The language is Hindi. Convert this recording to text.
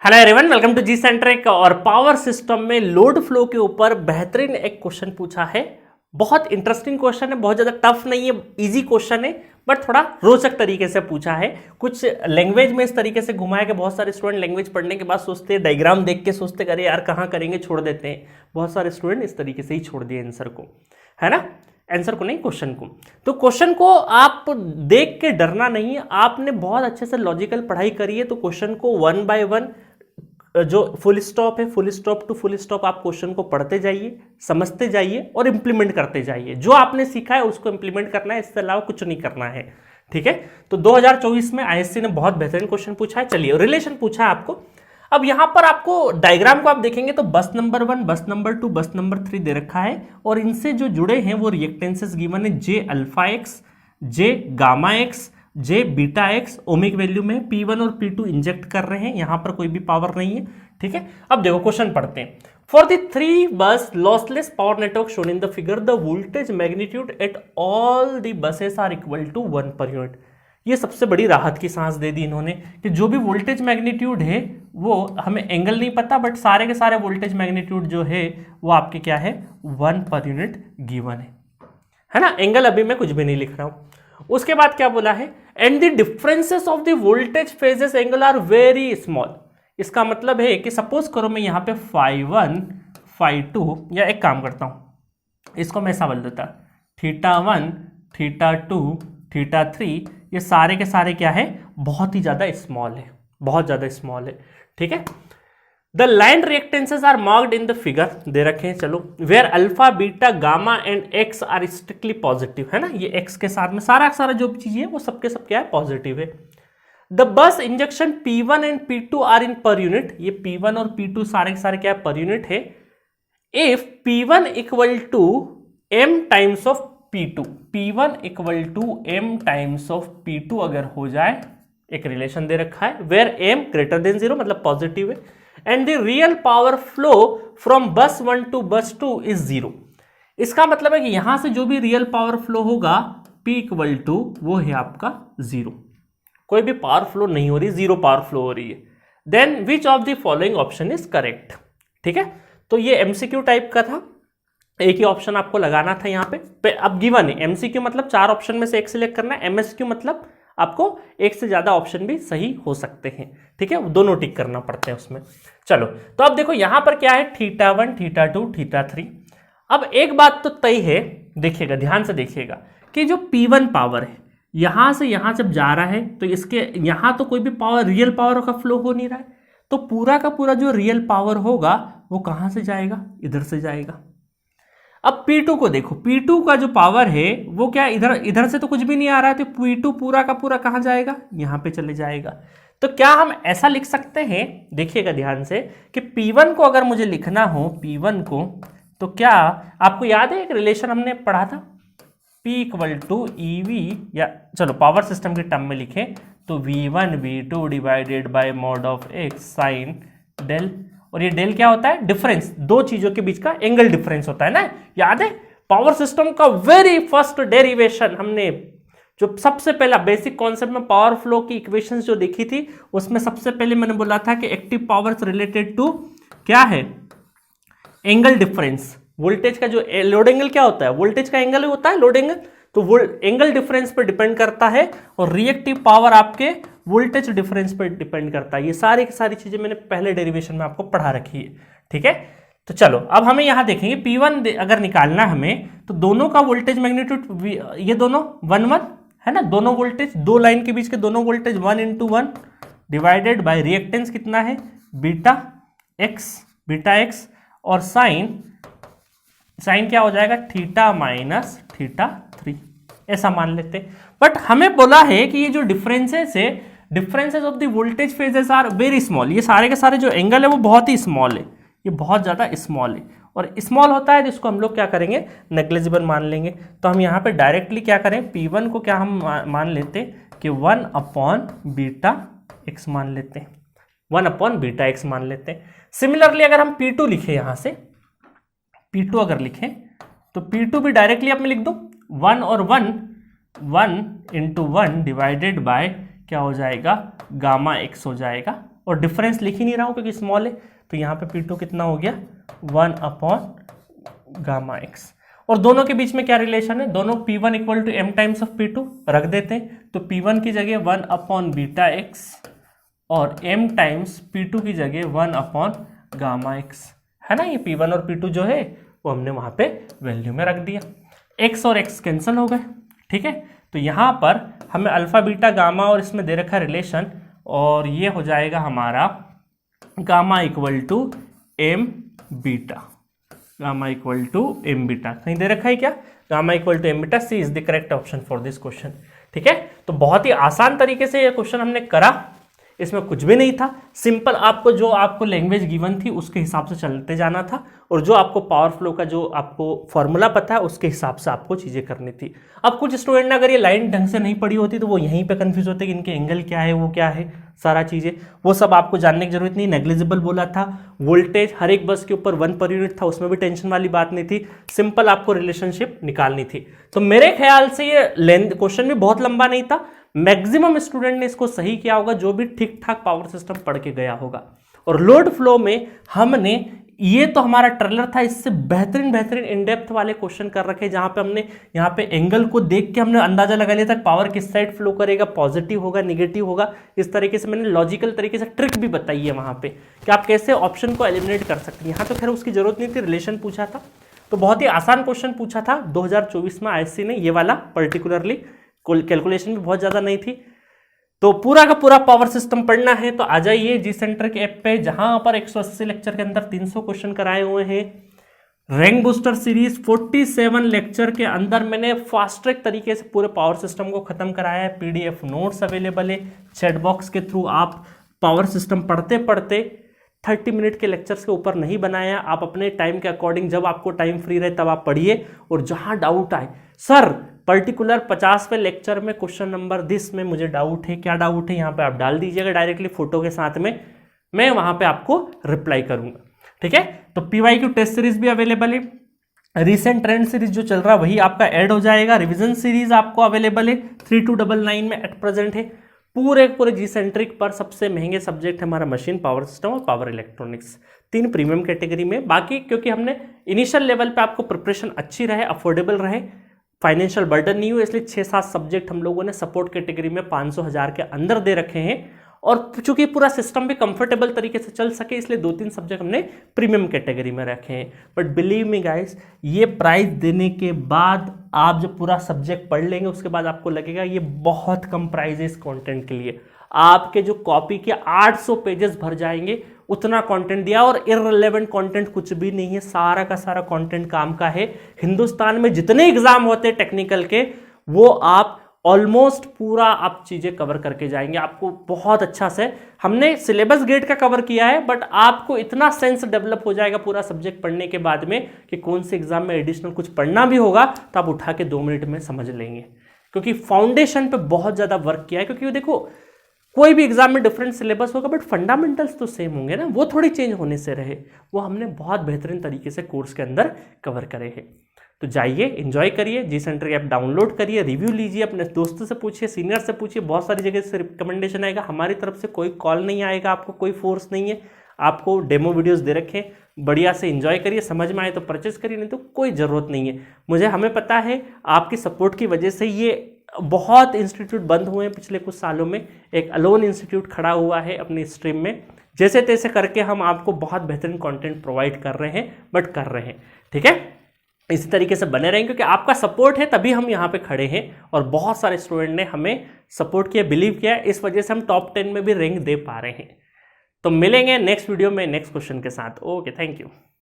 Hello everyone, welcome to G centric. और पावर सिस्टम में लोड फ्लो के ऊपर बेहतरीन एक क्वेश्चन पूछा है। बहुत इंटरेस्टिंग क्वेश्चन है, बहुत ज़्यादा टफ नहीं है, इजी क्वेश्चन है, बट थोड़ा रोचक तरीके से पूछा है। कुछ लैंग्वेज में इस तरीके से घुमाया कि बहुत सारे स्टूडेंट लैंग्वेज पढ़ने के बाद सोचते हैं, डायग्राम देख के सोचते अरे यार कहाँ करेंगे, छोड़ देते हैं। बहुत सारे स्टूडेंट इस तरीके से ही छोड़ दिए आंसर को, है ना, आंसर को नहीं क्वेश्चन को। तो क्वेश्चन को आप देख के डरना नहीं है, आपने बहुत अच्छे से लॉजिकल पढ़ाई करी है तो क्वेश्चन को वन बाय वन जो फुल स्टॉप है, full stop to full stop आप क्वेश्चन को पढ़ते जाइए, समझते जाइए और इंप्लीमेंट करते जाइए। जो आपने सीखा है उसको इंप्लीमेंट करना है, इससे अलावा कुछ नहीं करना है। ठीक है, तो 2024 में आईएससी ने बहुत बेहतरीन क्वेश्चन पूछा है। चलिए, रिलेशन पूछा है आपको। अब यहां पर आपको डायग्राम को आप देखेंगे तो बस नंबर 1, बस नंबर 2, बस नंबर 3 दे रखा है और इनसे जो जुड़े हैं वो रिएक्टेंसेस गिवन है, जे अल्फा एक्स, जे गामा एक्स, जे बीटा एक्स। ओमिक वैल्यू में P1 और P2 इंजेक्ट कर रहे हैं, यहां पर कोई भी पावर नहीं है। ठीक है, अब देखो क्वेश्चन पढ़ते हैं। For the 3 bus lossless power network shown in the figure, the voltage magnitude at all the buses are equal to 1 per unit. ये सबसे बड़ी राहत की सांस दे दी इन्होंने कि जो भी वोल्टेज मैग्नीट्यूड है वो हमें एंगल नहीं पता, बट सारे के सारे वोल्टेज मैग्नीट्यूड जो है वो आपके क्या है, 1 पर यूनिट गिवन है ना। एंगल अभी मैं कुछ भी नहीं लिख रहा हूं। उसके बाद क्या बोला है, and the differences of the voltage phases angle are very small. इसका मतलब है कि सपोज करो मैं यहां पे φ1 φ2, या एक काम करता हूं, इसको मैं ऐसा बोल देता, θ1 θ2 θ3, ये सारे के सारे क्या है, बहुत ही ज्यादा स्मॉल है, बहुत ज्यादा स्मॉल है। ठीक है, the line reactances are marked in the figure दे रखे हैं। चलो, where alpha beta gamma and X are strictly positive, है ना। ये एक्स के साथ में सारा जो भी चीज है वो सबके सब क्या है, पॉजिटिव है। The bus injection P1 and P2 are in per unit, ये P1 और P2 सारे के सारे क्या है, पर यूनिट है। If P1 equal to m times of P2, P1 equal to m times of P2 अगर हो जाए, एक रिलेशन दे रखा है, वेयर m ग्रेटर देन 0 मतलब पॉजिटिव है, and the real power flow from बस 1 टू बस 2 इज 0। इसका मतलब है कि यहां से जो भी रियल पावर फ्लो होगा P इक्वल टू वो है आपका 0, कोई भी पावर फ्लो नहीं हो रही, 0 पावर फ्लो हो रही है। Then which of the following option is correct. ठीक है, तो ये एमसीक्यू टाइप का था, एक ही ऑप्शन आपको लगाना था यहाँ पे। अब गिवन है, एमसीक्यू मतलब 4 ऑप्शन में से एक सिलेक्ट करना है, एमएसक्यू मतलब आपको एक से ज्यादा ऑप्शन भी सही हो सकते हैं। ठीक है, दोनों टिक करना पड़ते हैं उसमें। चलो, तो अब देखो यहां पर क्या है, θ1 θ2 θ3। अब एक बात तो तय है, देखिएगा ध्यान से देखिएगा कि जो P1 पावर है यहां से यहां जब जा रहा है तो इसके यहां तो कोई भी पावर, रियल पावर का फ्लो हो नहीं रहा है, तो पूरा का पूरा जो रियल पावर होगा वो कहां से जाएगा, इधर से जाएगा। अब P2 को देखो, P2 का जो पावर है वो क्या, इधर से तो कुछ भी नहीं आ रहा है, तो P2 पूरा का पूरा कहां जाएगा, यहां पे चले जाएगा। तो क्या हम ऐसा लिख सकते हैं, देखिएगा ध्यान से, कि P1 को अगर मुझे लिखना हो, P1 को, तो क्या आपको याद है एक रिलेशन हमने पढ़ा था, P इक्वल टू EV, या चलो पावर सिस्टम के टर्म में लिखें तो V1 V2 divided by mod of x sine del. और ये डेल क्या होता है, डिफरेंस, दो चीजों के बीच का एंगल डिफरेंस होता है ना, याद है। पावर सिस्टम का वेरी फर्स्ट डेरिवेशन हमने, जो सबसे पहला बेसिक कॉन्सेप्ट में पावर फ्लो की इक्वेशंस जो देखी थी, उसमें सबसे पहले मैंने बोला था कि एक्टिव पावर्स रिलेटेड टू क्या है, एंगल डिफरेंस। वोल्टेज का जो लोड एंगल क्या होता है, वोल्टेज का एंगल होता है लोड एंगल, तो वो एंगल डिफरेंस पर डिपेंड करता है, और रिएक्टिव पावर आपके वोल्टेज डिफरेंस पर डिपेंड करता है। ये सारी की सारी चीजें मैंने पहले डेरिवेशन में आपको पढ़ा रखी है। ठीक है, तो चलो अब हमें यहां देखेंगे P1 अगर निकालना हमें, तो दोनों का वोल्टेज मैग्नीट्यूड, ये दोनों 1 1 है ना, दोनों वोल्टेज, दो लाइन के बीच के दोनों वोल्टेज 1 × 1 डिवाइडेड बाय रिएक्टेंस कितना है, बीटा एक्स, और साइन क्या हो जाएगा, थीटा माइनस θ3, ऐसा मान लेते हैं। बट हमें बोला है कि ये जो डिफरेंसेस है, differences of the voltage phases are very small, ये सारे के सारे जो एंगल है वो बहुत ही स्मॉल है, ये बहुत ज्यादा स्मॉल है, और स्मॉल होता है जिसको हम लोग क्या करेंगे, नेग्लिजिबल मान लेंगे। तो हम यहाँ पे डायरेक्टली क्या करें, P1 को क्या हम मान लेते हैं कि 1/βx मान लेते हैं, 1/βx मान लेते हैं। सिमिलरली अगर हम P2 लिखे, यहां से P2 अगर लिखें तो P2 भी डायरेक्टली आप में लिख दो, 1 और 1 × 1 डिवाइडेड बाय क्या हो जाएगा, गामा एक्स हो जाएगा, और डिफरेंस लिख ही नहीं रहा हूँ क्योंकि स्मॉल है, तो यहाँ पे P2 कितना हो गया 1 अपॉन गामा एक्स। और दोनों के बीच में क्या रिलेशन है, दोनों P1 equal to m times of P2 रख देते हैं, तो P1 की जगह 1 अपॉन बीटा एक्स और m टाइम्स P2 की जगह 1 अपॉन गामा एक्स, है ना। ये P1 और P2 जो है वो हमने वहां पे वैल्यू में रख दिया, x और x कैंसिल हो गए, ठीक है। तो यहाँ पर हमें अल्फा बीटा गामा और इसमें दे रखा है रिलेशन, और ये हो जाएगा हमारा gamma equal to m beta, gamma equal to m beta कहीं दे रखा है क्या, gamma equal to m beta, C is the correct option for this question, ठीक है। तो बहुत ही आसान तरीके से ये क्वेश्चन हमने करा, इसमें कुछ भी नहीं था, सिंपल आपको जो आपको लैंग्वेज गिवन थी उसके हिसाब से चलते जाना था, और जो आपको पावर फ्लो का जो आपको फॉर्मूला पता है उसके हिसाब से आपको चीजें करनी थी। अब कुछ स्टूडेंट ने अगर ये लाइन ढंग से नहीं पढ़ी होती तो वो यहीं पे कंफ्यूज होते कि इनके एंगल क्या है, वो क्या है, सारा चीजें वो सब आपको जानने की जरूरत नहीं। नेग्लिजिबल बोला था, वोल्टेज हर एक बस के ऊपर 1 पर यूनिट था, उसमें भी टेंशन वाली बात नहीं थी, सिंपल आपको रिलेशनशिप निकालनी थी। तो मेरे ख्याल से ये क्वेश्चन भी बहुत लंबा नहीं था, मैक्सिमम स्टूडेंट ने इसको सही किया होगा जो भी ठीक ठाक पावर सिस्टम पढ़ के गया होगा। और लोड फ्लो में हमने ये तो हमारा ट्रेलर था, इससे बेहतरीन इन डेप्थ वाले क्वेश्चन कर रखे, जहां पे हमने यहाँ पे एंगल को देख के हमने अंदाजा लगा लिया था पावर किस साइड फ्लो करेगा, पॉजिटिव होगा निगेटिव होगा, इस तरीके से मैंने लॉजिकल तरीके से ट्रिक भी बताई है वहां पे कि आप कैसे ऑप्शन को एलिमिनेट कर सकते हैं। यहाँ तो खैर उसकी जरूरत नहीं थी, रिलेशन पूछा था तो बहुत ही आसान क्वेश्चन पूछा था 2024 में आईएससी ने, ये वाला पर्टिकुलरली कैलकुलेशन भी बहुत ज्यादा नहीं थी। तो पूरा का पूरा पावर सिस्टम पढ़ना है तो आ जाइए जी सेंटर के ऐप पे, जहां पर 180 लेक्चर के अंदर 300 क्वेश्चन कराए हुए हैं। रैंक बूस्टर सीरीज 47 लेक्चर के अंदर मैंने फास्ट ट्रैक तरीके से पूरे पावर सिस्टम को खत्म कराया है। पीडीएफ नोट्स अवेलेबल है, चैट बॉक्स के थ्रू आप पावर सिस्टम पढ़ते पढ़ते 30 मिनट के लेक्चर्स के ऊपर नहीं बनाया, आप अपने टाइम के अकॉर्डिंग जब आपको टाइम फ्री रहे तब आप पढ़िए, और जहां डाउट आए सर पर्टिकुलर 50वें लेक्चर में क्वेश्चन नंबर दिस में मुझे डाउट है, क्या डाउट है, यहाँ पे आप डाल दीजिएगा डायरेक्टली फोटो के साथ में, मैं वहां पे आपको रिप्लाई करूंगा, ठीक है। तो पीवाईक्यू टेस्ट सीरीज भी अवेलेबल है, रीसेंट ट्रेंड सीरीज जो चल रहा है वही आपका ऐड हो जाएगा, रिवीजन सीरीज आपको अवेलेबल है 3299 में एट प्रेजेंट है। पूरे जी सेंट्रिक पर सबसे महंगे सब्जेक्ट है हमारा मशीन पावर सिस्टम और पावर इलेक्ट्रॉनिक्स, 3 प्रीमियम कैटेगरी में। बाकी क्योंकि हमने इनिशियल लेवल पे आपको प्रिपरेशन अच्छी रहे, अफोर्डेबल रहे, फाइनेंशियल बर्डन नहीं हो, इसलिए 6-7 सब्जेक्ट हम लोगों ने सपोर्ट कैटेगरी में 500,000 के अंदर दे रखे हैं। और चूंकि पूरा सिस्टम भी कंफर्टेबल तरीके से चल सके इसलिए 2-3 सब्जेक्ट हमने प्रीमियम कैटेगरी में रखे हैं। बट बिलीव मी गाइस, ये प्राइस देने के बाद आप जब पूरा सब्जेक्ट पढ़ लेंगे उसके बाद आपको लगेगा ये बहुत कम प्राइस है इस कंटेंट के लिए। आपके जो कॉपी के 800 पेजेस भर जाएंगे, उतना कंटेंट दिया, और इररिलेवेंट कंटेंट कुछ भी नहीं है, सारा का सारा कंटेंट काम का है। हिंदुस्तान में जितने एग्जाम होते हैं टेक्निकल के वो आप ऑलमोस्ट पूरा आप चीजें कवर करके जाएंगे। आपको बहुत अच्छा से हमने सिलेबस गेट का कवर किया है, बट आपको इतना सेंस डेवलप हो जाएगा पूरा सब्जेक्ट पढ़ने के बाद में कि कौन से एग्जाम में एडिशनल कुछ पढ़ना भी होगा तो आप उठा के 2 मिनट में समझ लेंगे, क्योंकि फाउंडेशन पे बहुत ज्यादा वर्क किया है। क्योंकि देखो कोई भी एग्जाम में डिफरेंट सिलेबस होगा बट फंडामेंटल्स तो सेम होंगे ना, वो थोड़ी चेंज होने से रहे, वो हमने बहुत बेहतरीन तरीके से कोर्स के अंदर कवर करे हैं। तो जाइए एंजॉय करिए, जी सेंटर ऐप डाउनलोड करिए, रिव्यू लीजिए, अपने दोस्तों से पूछिए, सीनियर से पूछिए, बहुत सारी जगह से रिकमेंडेशन आएगा। हमारी तरफ से कोई कॉल नहीं आएगा, आपको कोई फोर्स नहीं है, आपको डेमो वीडियोस दे रखे, बढ़िया से एंजॉय करिए, समझ में आए तो परचेस करिए, नहीं तो कोई ज़रूरत नहीं है। हमें पता है आपकी सपोर्ट की वजह से ये बहुत इंस्टीट्यूट बंद हुए हैं पिछले कुछ सालों में, एक अलोन इंस्टीट्यूट खड़ा हुआ है अपनी स्ट्रीम में, जैसे तैसे करके हम आपको बहुत बेहतरीन कंटेंट प्रोवाइड कर रहे हैं, बट कर रहे हैं, ठीक है। इसी तरीके से बने रहें क्योंकि आपका सपोर्ट है तभी हम यहाँ पे खड़े हैं, और बहुत सारे स्टूडेंट ने हमें सपोर्ट किया, बिलीव किया, इस वजह से हम टॉप 10 में भी रैंक दे पा रहे हैं। तो मिलेंगे नेक्स्ट वीडियो में नेक्स्ट क्वेश्चन के साथ। Okay, thank you.